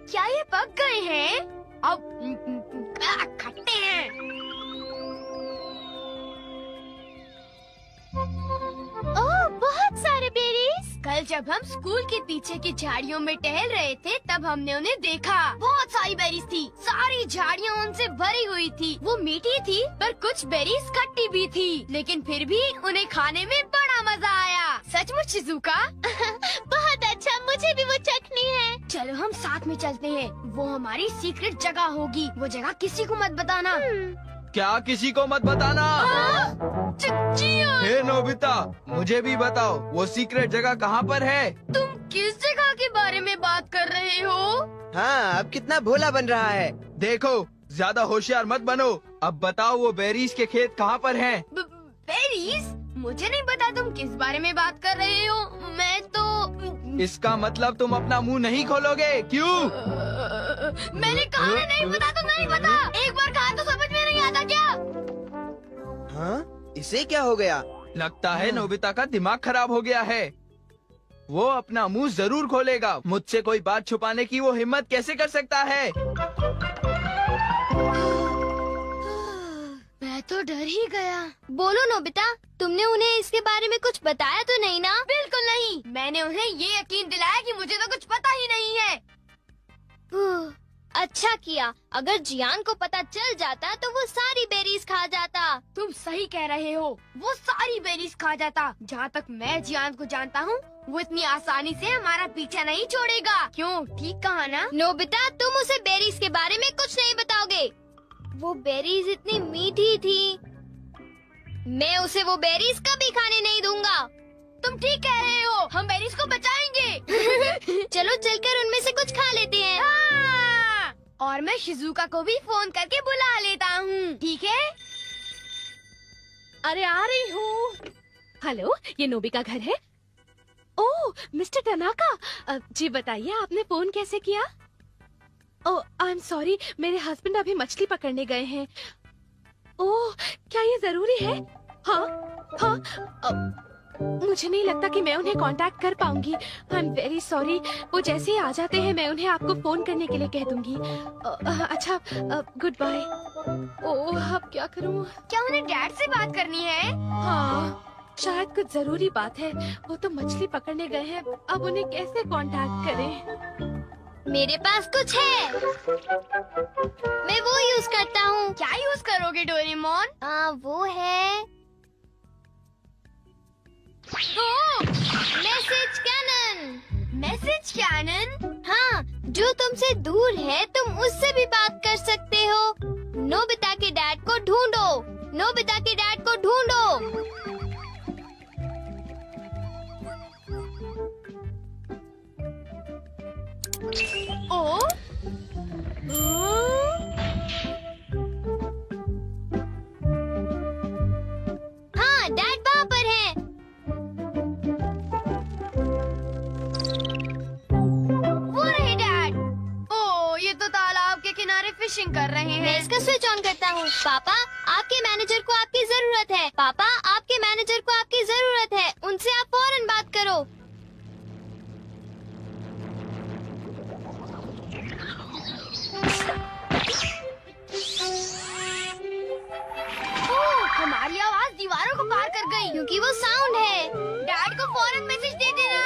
क्या ये पक गए हैं? अब खट्टे हैं। ओह, बहुत सारे बेरीज। कल जब हम स्कूल के पीछे की झाड़ियों में टहल रहे थे तब हमने उन्हें देखा। बहुत सारी बेरीज थी, सारी झाड़ियाँ उनसे भरी हुई थी। वो मीठी थी पर कुछ बेरीज खट्टी भी थी, लेकिन फिर भी उन्हें खाने में बड़ा मजा आया। सचमुच शिज़ुका? बहुत अच्छा, मुझे भी वो चखनी है। चलो हम साथ में चलते हैं। वो हमारी सीक्रेट जगह होगी। वो जगह किसी को मत बताना। क्या किसी को मत बताना? हे नोबिता, मुझे भी बताओ वो सीक्रेट जगह कहाँ पर है? तुम किस जगह के बारे में बात कर रहे हो? हाँ, अब कितना भोला बन रहा है। देखो, ज्यादा होशियार मत बनो। अब बताओ वो बेरीज के खेत कहाँ पर हैं? बेरीज? मुझे नहीं पता तुम किस बारे में बात कर रहे हो। मैं तो इसका मतलब तुम अपना मुंह नहीं खोलोगे, क्यों? मैंने कहा ना नहीं पता तो नहीं पता। एक बार कहा तो समझ में नहीं आता क्या? हाँ, इसे क्या हो गया? लगता है नोबिता का दिमाग खराब हो गया है। वो अपना मुंह जरूर खोलेगा। मुझसे कोई बात छुपाने की वो हिम्मत कैसे कर सकता है? मैं तो डर ही गया। बोलो नोबिता, तुमने उन्हें इसके बारे में कुछ बताया तो नहीं ना? बिल्कुल नहीं। मैंने उन्हें ये यकीन दिलाया कि मुझे तो कुछ पता ही नहीं है। अच्छा किया। अगर जियान को पता चल जाता तो वो सारी बेरीज खा जाता। तुम सही कह रहे हो, वो सारी बेरीज खा जाता। जहाँ तक मैं जियान को जानता हूँ, वो इतनी आसानी से हमारा पीछा नहीं छोड़ेगा। क्यों, ठीक कहा ना? नोबिता, तुम उसे बेरीज के बारे में कुछ नहीं बताओगे। वो बेरीज इतनी मीठी थी। मैं उसे वो बेरीज कभी खाने नहीं दूंगा। तुम ठीक कह रहे हो, हम बेरीज को बचाएंगे। चलो चलकर उनमें से कुछ खा लेते हैं। हाँ! और मैं शिज़ुका को भी फोन करके बुला लेता हूँ, ठीक है? अरे आ रही हूँ। हेलो, ये नोबी का घर है? ओह, मिस्टर टनाका, जी बताइए आपने फोन कैसे किया? ओह, आई एम सॉरी, मेरे हस्बैंड अभी मछली पकड़ने गए हैं। ओह, क्या ये जरूरी है? हाँ, हाँ, मुझे नहीं लगता कि मैं उन्हें कांटेक्ट कर पाऊंगी। I am very sorry. वो जैसे ही आ जाते हैं मैं उन्हें आपको फोन करने के लिए कह दूंगी। अच्छा, गुड बाय। ओह, अब क्या करूं? क्या उन्हें डैड से बात करनी है? हाँ, शायद कुछ जरूरी बात है। वो तो मछली पकड़ने गए हैं, अब उन्हें कैसे कांटेक्ट करें? मेरे पास कुछ है। मैं वो यूज करता हूँ। क्या यूज करोगे डोरेमोन? वो है मैसेज कैनन। Message cannon? हाँ, जो तुमसे दूर है तुम उससे भी बात कर सकते हो। नोबिता के डैड को ढूंढो। नोबिता के डैड को ढूंढो। ओ? हाँ, डैड वहाँ पर है। वो रहे डैड। ओ, ये तो तालाब के किनारे फिशिंग कर रहे मैं हैं। इसका स्विच ऑन करता हूँ। पापा, आपके मैनेजर को आपकी जरूरत है। पापा, आपके मैनेजर को आपकी जरूरत है। उनसे आप फौरन बात करो। हमारी आवाज दीवारों को पार कर गई। क्योंकि वो साउंड है। डैड को फौरन मैसेज दे देना।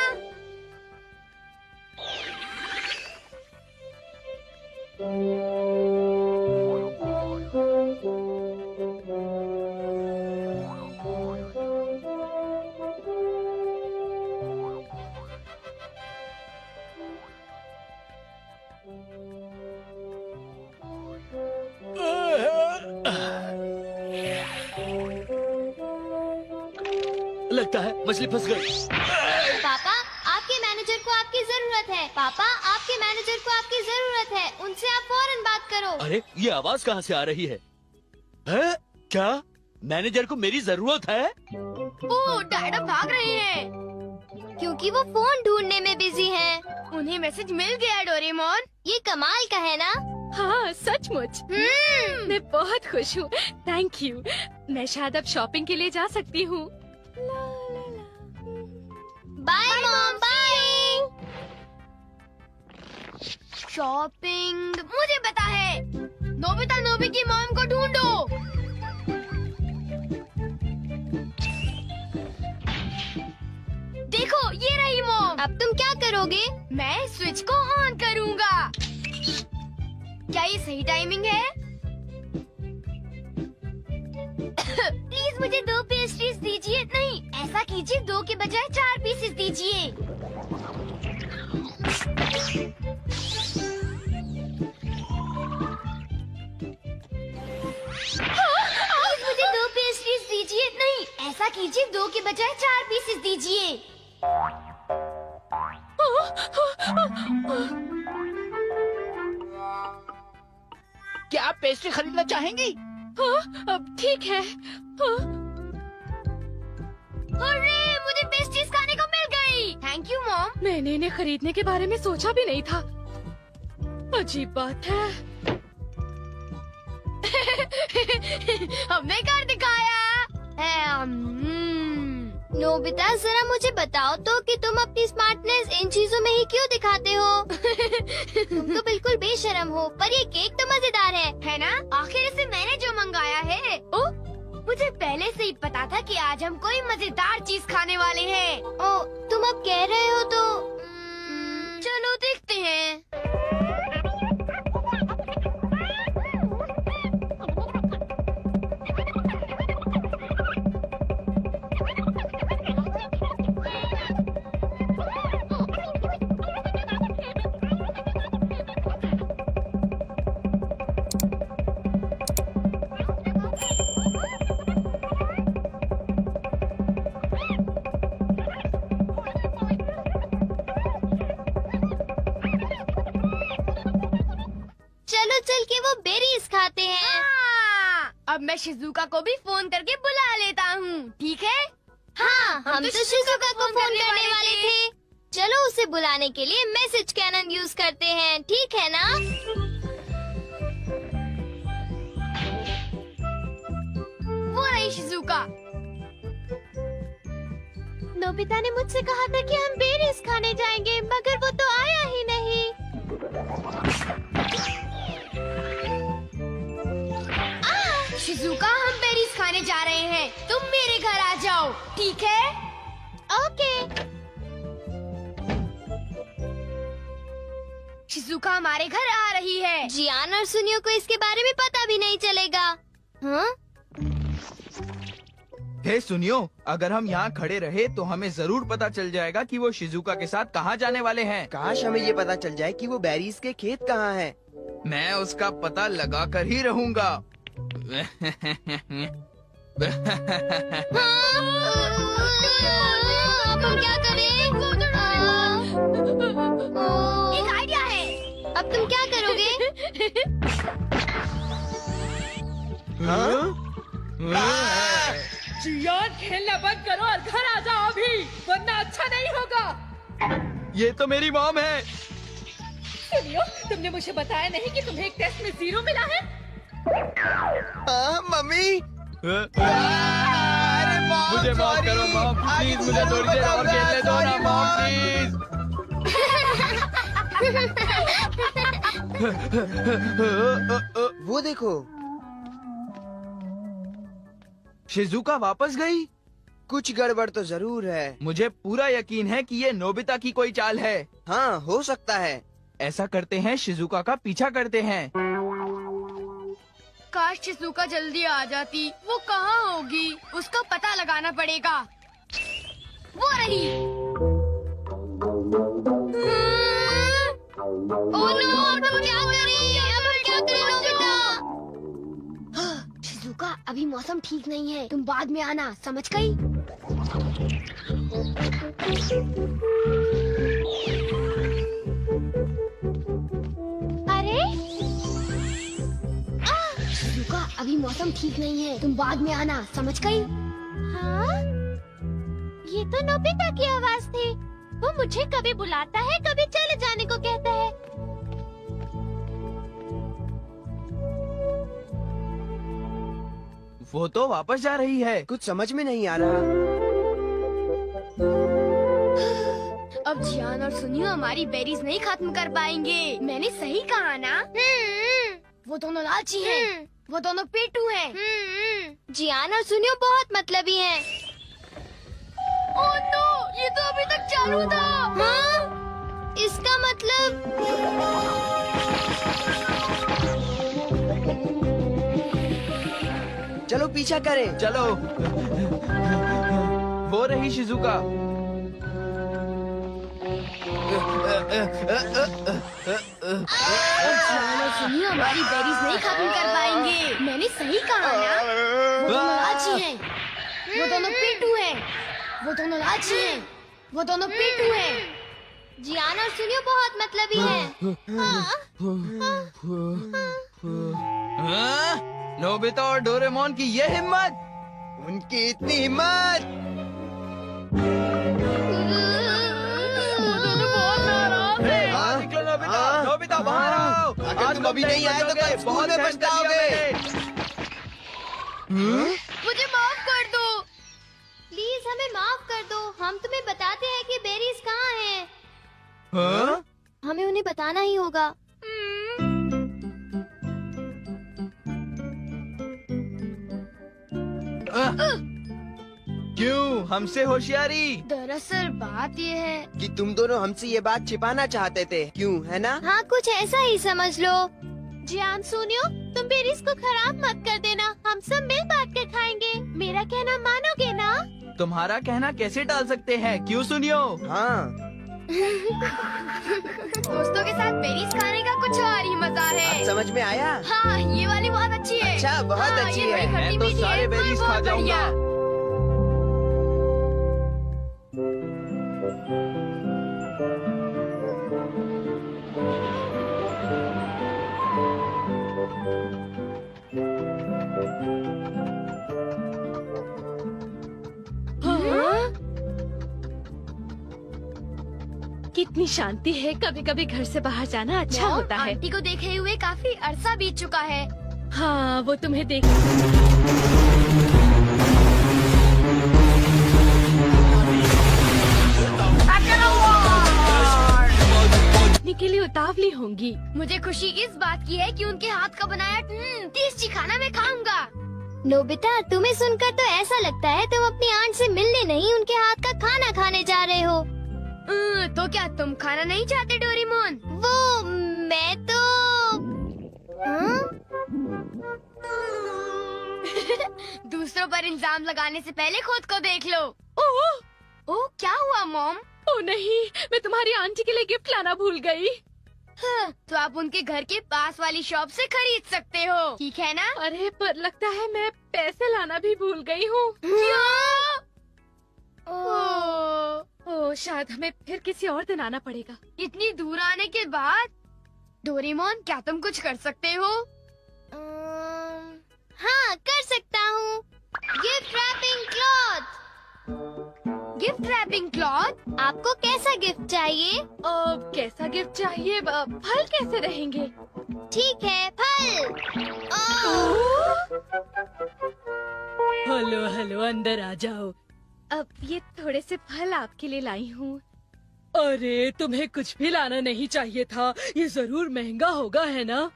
लगता है मछली फंस गई। पापा, आपके मैनेजर को आपकी जरूरत है। पापा, आपके मैनेजर को आपकी जरूरत है। उनसे आप फौरन बात करो। अरे, ये आवाज कहाँ से आ रही है? हैं? क्या मैनेजर को मेरी जरूरत है? ओ, डैड अब भाग रहे हैं। क्योंकि वो फोन ढूंढने में बिजी हैं। उन्हें मैसेज मिल गया डोरेमोन। ये कमाल का है ना? हाँ, सचमुच। मैं बहुत खुश हूँ। Thank you. मैं शायद अब शॉपिंग के लिए जा सकती हूँ। Bye mom, bye. शॉपिंग मुझे पता है। नोबिता नोबी की मॉम को ढूंढो। देखो ये रही मॉम। अब तुम क्या करोगे? मैं स्विच को ऑन करूंगा। क्या ये सही टाइमिंग है? प्लीज मुझे 2 पेस्ट्रीज दीजिए। नहीं, ऐसा कीजिए 2 के बजाय 4 पीसेस दीजिए। प्लीज मुझे 2 पेस्ट्रीज दीजिए। नहीं, ऐसा कीजिए 2 के बजाय 4 पीसेस दीजिए। क्या आप पेस्ट्री खरीदना चाहेंगी? अब ठीक है। अरे मुझे पेस्ट्रीज खाने को मिल गई। Thank you mom. मैंने इन्हें खरीदने के बारे में सोचा भी नहीं था। अजीब बात है। हमने कर दिखाया। नोबिता जरा मुझे बताओ तो कि तुम अपनी स्मार्टनेस इन चीजों में ही क्यों दिखाते हो? तुम तो बिल्कुल बेशर्म हो। पर ये केक तो मजेदार है ना? आखिर इसे मैंने जो मंगाया है। ओ, मुझे पहले से ही पता था कि आज हम कोई मजेदार चीज खाने वाले हैं। ओ, तुम अब कह रहे हो तो चलो देखते हैं। चल के वो बेरीज खाते हैं। अब मैं शिजुका को भी फोन करके बुला लेता हूँ, ठीक है? हाँ, हम तो शिजुका को फोन करने वाले थे। चलो उसे बुलाने के लिए मैसेज कैनन यूज करते हैं, ठीक है ना? वो रही शिजुका। नोबिता ने मुझसे कहा था कि हम बेरीज खाने जाएंगे, मगर वो तो आया ही नहीं। शिजुका, हम बेरीज खाने जा रहे हैं। तुम मेरे घर आ जाओ, ठीक है? ओके। शिजुका हमारे घर आ रही है। जियान और सुनियो को इसके बारे में पता भी नहीं चलेगा। हाँ? हे सुनियो, अगर हम यहाँ खड़े रहे तो हमें जरूर पता चल जाएगा कि वो शिजुका के साथ कहाँ जाने वाले हैं। काश हमें ये पता चल जाए कि वो बेरीज के खेत कहाँ हैं। मैं उसका पता लगा कर ही रहूँगा। अब हम क्या करें? एक आइडिया है। अब तुम क्या करोगे? जियान, खेलना बंद करो और घर आ जाओ अभी, वरना अच्छा नहीं होगा। ये तो मेरी मॉम है। सुनियो, तुमने मुझे बताया नहीं कि तुम्हें एक टेस्ट में 0 मिला है? मम्मी। अरे मॉम, मुझे माफ करो मॉम, प्लीज मुझे थोड़ी देर और खेलने दो ना मॉम, प्लीज। वो देखो, शिजुका वापस गई। कुछ गड़बड़ तो जरूर है। मुझे पूरा यकीन है कि ये नोबिता की कोई चाल है। हाँ, हो सकता है। ऐसा करते हैं, शिजुका का पीछा करते हैं। काश शिजुका जल्दी आ जाती। वो कहाँ होगी? उसका पता लगाना पड़ेगा। वो रही। ओह नो, अब हम क्या करें? अब हम क्या करें नोबिता? शिजुका, अभी मौसम ठीक नहीं है। तुम बाद में आना, समझ गई? अरे शिजुका, अभी मौसम ठीक नहीं है। तुम बाद में आना, समझ गई? हाँ, ये तो नोबिता की आवाज थी। वो मुझे कभी बुलाता है, कभी चले जाने को कहता है। वो तो वापस जा रही है। कुछ समझ में नहीं आ रहा। अब जियान और सुनियो हमारी बेरीज नहीं खत्म कर पाएंगे। मैंने सही कहा ना? वो दोनों लालची हैं। वो दोनों पेटू हैं। जियान और सुनियो बहुत मतलबी हैं। ओह नो, ये तो अभी तक चालू था। हाँ? इसका मतलब चलो पीछा करें। चलो। वो रही शिजुका। जियान और सुनियो हमारी बेरीज नहीं खत्म कर पाएंगे। मैंने सही कहा ना? वो दोनों लालची हैं। वो दोनों पेटू हैं। वो दोनों लालची हैं। वो दोनों पेटू हैं। जियान और सुनियो बहुत मतलबी हैं। हाँ? नोबिता और डोरेमोन की ये हिम्मत! उनकी इतनी हिम्मत! बाहर निकलो नोबिता! नोबिता बाहर आओ! अगर तुम अभी नहीं आए तो कल स्कूल में पछताओगे। मुझे माफ कर दो। प्लीज हमें माफ कर दो। हम तुम्हें बताते हैं कि बेरीज कहाँ हैं। हाँ? हमें उन्हें बताना ही होगा। क्यों? हमसे होशियारी? दरअसल बात ये है। कि तुम दोनों हमसे ये बात छिपाना चाहते थे, क्यों, है ना? हाँ, कुछ ऐसा ही समझ लो। जियान सुनियो, तुम बेरीज को खराब मत कर देना। हम सब मिल बांट कर खाएंगे। मेरा कहना मानोगे ना? तुम्हारा कहना कैसे टाल सकते हैं? क्यों सुनियो? हाँ। दोस्तों के साथ बेरीज खाने का कुछ और ही मजा है। अब समझ में आया? हाँ, ये वाली बहुत अच्छी है। अच्छा, बहुत हाँ, अच्छी ये बड़ी है। खट्टी मैं तो मीठी सारे है। बेरीज बहुत खा बढ़िया। जाऊंगा। कितनी शांति है। कभी कभी घर से बाहर जाना अच्छा मॉम, होता है। आंटी को देखे हुए काफी अरसा बीत चुका है। हाँ, वो तुम्हें देख के लिए उतावली होंगी। मुझे खुशी इस बात की है कि उनके हाथ का बनाया टेस्टी खाना मैं खाऊंगा। नोबिता, तुम्हें सुनकर तो ऐसा लगता है तुम अपनी आंट से मिलने नहीं, उनके हाथ का खाना खाने जा रहे हो। तो क्या तुम खाना नहीं चाहते डोरेमोन? वो मैं तो हाँ? दूसरों पर इल्जाम लगाने से पहले खुद को देख लो। ओह, क्या हुआ मॉम? ओ नहीं, मैं तुम्हारी आंटी के लिए गिफ्ट लाना भूल गई। तो आप उनके घर के पास वाली शॉप से खरीद सकते हो, ठीक है ना? अरे पर लगता है मैं पैसे लाना भी भूल गई हूँ। ओह, शायद हमें फिर किसी और दिन आना पड़ेगा। इतनी दूर आने के बाद डोरेमोन, क्या तुम कुछ कर सकते हो? हाँ, कर सकता हूँ। Gift wrapping cloth. Gift wrapping cloth? आपको कैसा गिफ्ट चाहिए? कैसा गिफ्ट चाहिए? फल कैसे रहेंगे? ठीक है, फल। हेलो हेलो, अंदर आ जाओ। अब ये थोड़े से फल आपके लिए लाई हूँ। अरे, तुम्हें कुछ भी लाना नहीं चाहिए था। ये जरूर महंगा होगा, है ना?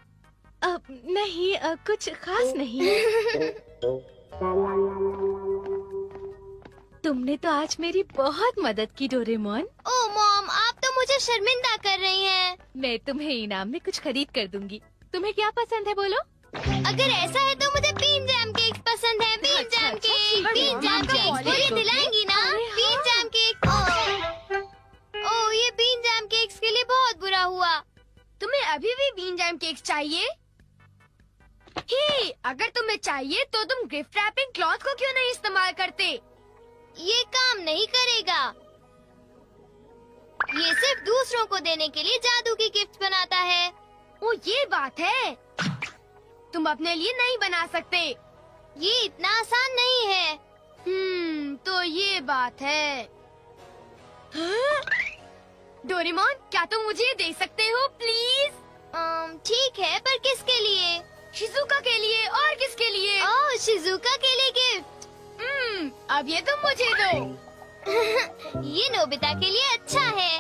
नहीं, कुछ खास नहीं। तुमने तो आज मेरी बहुत मदद की डोरेमोन। ओह मॉम, आप तो मुझे शर्मिंदा कर रही हैं। मैं तुम्हें इनाम में कुछ खरीद कर दूंगी। तुम्हें क्या पसंद है बोलो? अगर ऐसा है तो मुझे बीन जैम केक पसंद है। Bean jam cake, bean jam cake, वो ये दिलाएंगी ना? Been jam cake. ओह, ये बीन जैम केक्स के लिए बहुत बुरा हुआ। तुम्हें अभी भी बीन जैम केक्स चाहिए? हे, अगर तुम्हें चाहिए तो तुम गिफ्ट रैपिंग क्लॉथ को क्यों नहीं इस्तेमाल करते? ये काम नहीं करेगा। ये सिर्फ दूसरों को देने के लिए जादू की गिफ्ट बनाता है। ओ, ये बात है। तुम अपने लिए नहीं बना सकते। ये इतना आसान नहीं है। तो ये बात है। डोरेमोन, क्या तुम मुझे दे सकते हो प्लीज? ठीक है, पर किसके लिए? शिजुका के लिए। और किसके लिए? ओह, शिजुका के लिए गिफ्ट। अब ये तुम मुझे दो। ये नोबिता के लिए अच्छा है।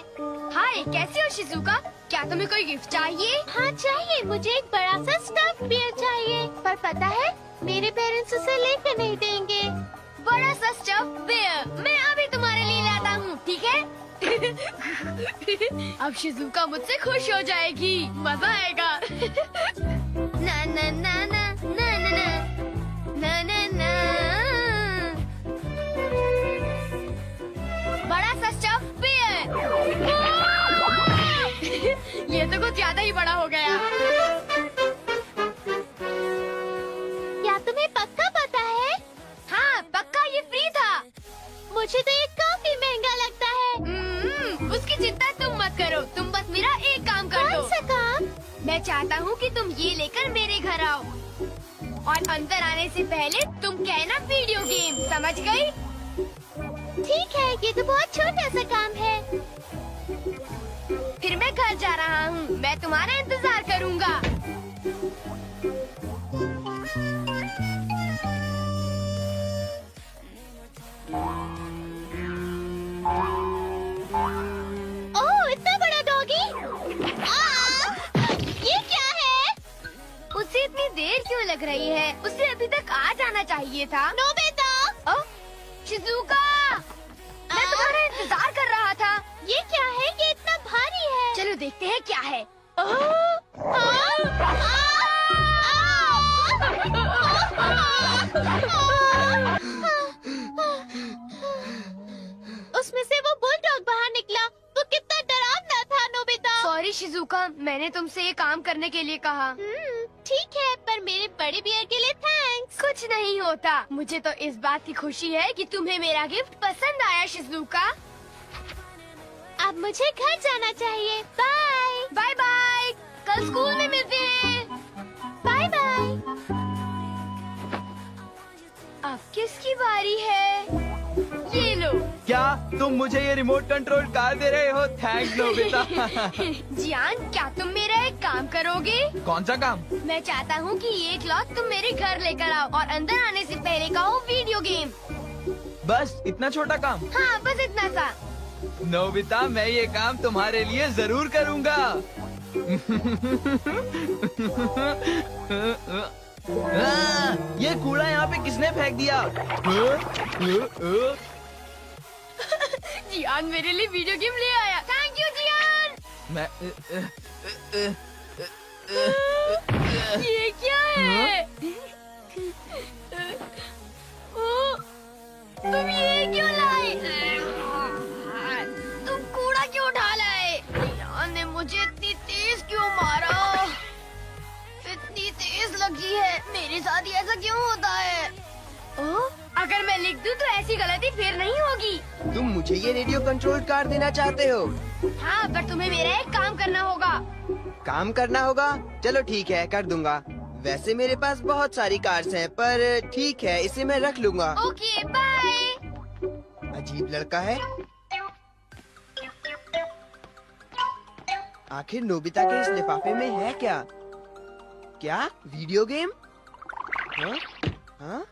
हाय, कैसे हो शिजुका? क्या तुम्हें कोई गिफ्ट चाहिए? हाँ चाहिए, मुझे एक बड़ा सा स्टफ बियर चाहिए, पर पता है मेरे पेरेंट्स उसे लेकर नहीं देंगे। बड़ा सा स्टफ बियर मैं अभी तुम्हारे लिए लाता हूँ, ठीक है? अब शिजुका मुझसे खुश हो जाएगी, मजा आएगा। ना ना ना ना ना ना ना ना ना। बड़ा सा स्टफ बियर। ये तो कुछ ज्यादा ही बड़ा हो गया। क्या तुम्हें पक्का पता है? हाँ पक्का, ये फ्री था। मुझे तो ये काफी महंगा लगता है। उसकी चिंता तुम मत करो, तुम बस मेरा एक काम कर दो। कौन सा काम? मैं चाहता हूँ कि तुम ये लेकर मेरे घर आओ और अंदर आने से पहले तुम कहना वीडियो गेम, समझ गई? ठीक है, ये तो बहुत छोटा सा काम है। फिर मैं घर जा रहा हूँ, मैं तुम्हारा इंतजार करूँगा। ओह, इतना बड़ा डॉगी! ये क्या है? उसे इतनी देर क्यों लग रही है? उसे अभी तक आ जाना चाहिए था। नोबिता! ओह, शिजुका, मैं तुम्हारा इंतजार कर रहा था। ये क्या है? ये इतना भारी है। चलो देखते हैं क्या है। उसमें से वो बुलडॉग बाहर निकला। वो कितना डरावना था नोबिता। सॉरी शिजुका, मैंने तुमसे ये काम करने के लिए कहा। ठीक है, पर मेरे बड़े बियर के लिए थैंक्स। कुछ नहीं होता। मुझे तो इस बात की खुशी है कि तुम्हें मेरा गिफ्ट पसंद आया शिजुका। अब मुझे घर जाना चाहिए। बाय बाय बाय, कल स्कूल में मिलते हैं। Bye bye. अब किसकी बारी है? ये लो। क्या तुम मुझे ये रिमोट कंट्रोल कार दे रहे हो? Thanks Nobita. जियान, क्या तुम मेरा एक काम करोगे? कौन सा काम? मैं चाहता हूँ कि ये क्लॉथ तुम मेरे घर लेकर आओ और अंदर आने से पहले कहो वीडियो गेम। बस इतना छोटा काम? हाँ बस इतना सा। नोबिता, मैं ये काम तुम्हारे लिए जरूर करूँगा। ये कूड़ा यहाँ पे किसने फेंक दिया? जियान मेरे लिए वीडियो गेम ले आया। थैंक यू जियान। मैं ये क्या है? ओ, तुम ये क्यों लाए? तुम कूड़ा क्यों उठा लाए? जियान ने मुझे इतनी तेज क्यों मारा? इतनी तेज लगी है। मेरे साथ ही ऐसा क्यों होता है? ओ, अगर मैं लिख दूं तो ऐसी गलती फिर नहीं होगी। तुम मुझे ये रेडियो कंट्रोल कार देना चाहते हो? हाँ, पर तुम्हें मेरा एक काम करना होगा। काम करना होगा? चलो ठीक है, कर दूंगा। वैसे मेरे पास बहुत सारी कार्स हैं, पर ठीक है, इसे मैं रख लूंगा। Okay bye. अजीब लड़का है। आखिर नोबिता के इस लिफाफे में है क्या? क्या वीडियो गेम? हाँ? हाँ?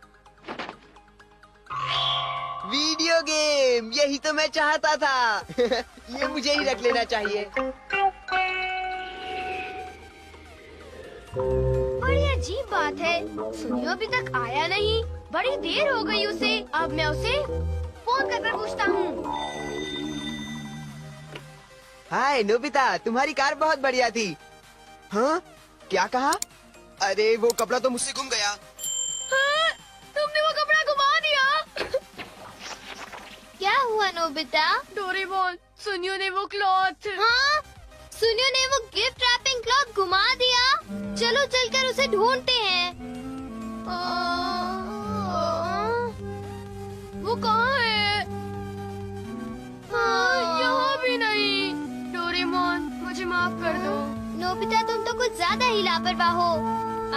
वीडियो गेम, यही तो मैं चाहता था। ये मुझे ही रख लेना चाहिए। बड़ी अजीब बात है, सुनियो अभी तक आया नहीं। बड़ी देर हो गई उसे। अब मैं उसे फोन कर पूछता हूँ। हाय नोबिता, तुम्हारी कार बहुत बढ़िया थी। हाँ? क्या कहा? अरे वो कपड़ा तो मुझसे गुम गया। हाँ, तुमने वो कपड़ा घुमा दिया। क्या हुआ नोबिता? डोरेमोन, सुनियो ने वो क्लॉथ। हाँ, सुनियो ने वो गिफ्ट रैपिंग क्लॉथ घुमा दिया। चलो चलकर उसे ढूंढते हैं। वो कहाँ है? यहाँ भी नहीं। डोरेमोन, मुझे माफ कर दो। नोबिता, तुम तो कुछ ज्यादा ही लापरवाह हो।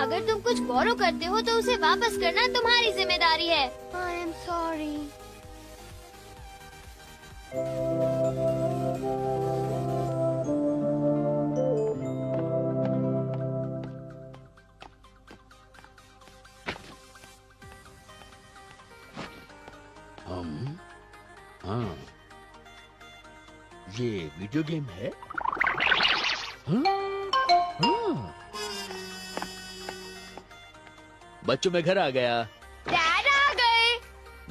अगर तुम कुछ बोरो करते हो तो उसे वापस करना तुम्हारी जिम्मेदारी है। I am sorry. हाँ वीडियो गेम है? हाँ? हाँ। बच्चों मैं घर आ गया। डैड आ गए।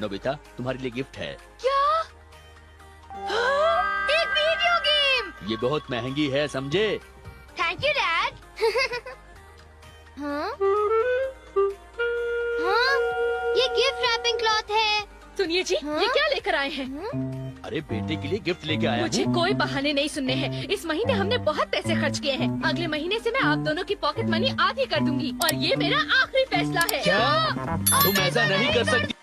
नोबिता तुम्हारे लिए गिफ्ट है। क्या? एक वीडियो गेम। ये बहुत महंगी है समझे? Thank you dad. हाँ? हाँ? ये गिफ्ट रैपिंग क्लॉथ है। सुनिए जी, हाँ? ये क्या लेकर आए हैं? अरे बेटे के लिए गिफ्ट लेके आया मुझे हूँ। कोई बहाने नहीं सुनने हैं। इस महीने हमने बहुत पैसे खर्च किए हैं। अगले महीने से मैं आप दोनों की पॉकेट मनी आधी कर दूंगी और ये मेरा आखिरी फैसला है। क्या? तुम ऐसा नहीं कर सकती।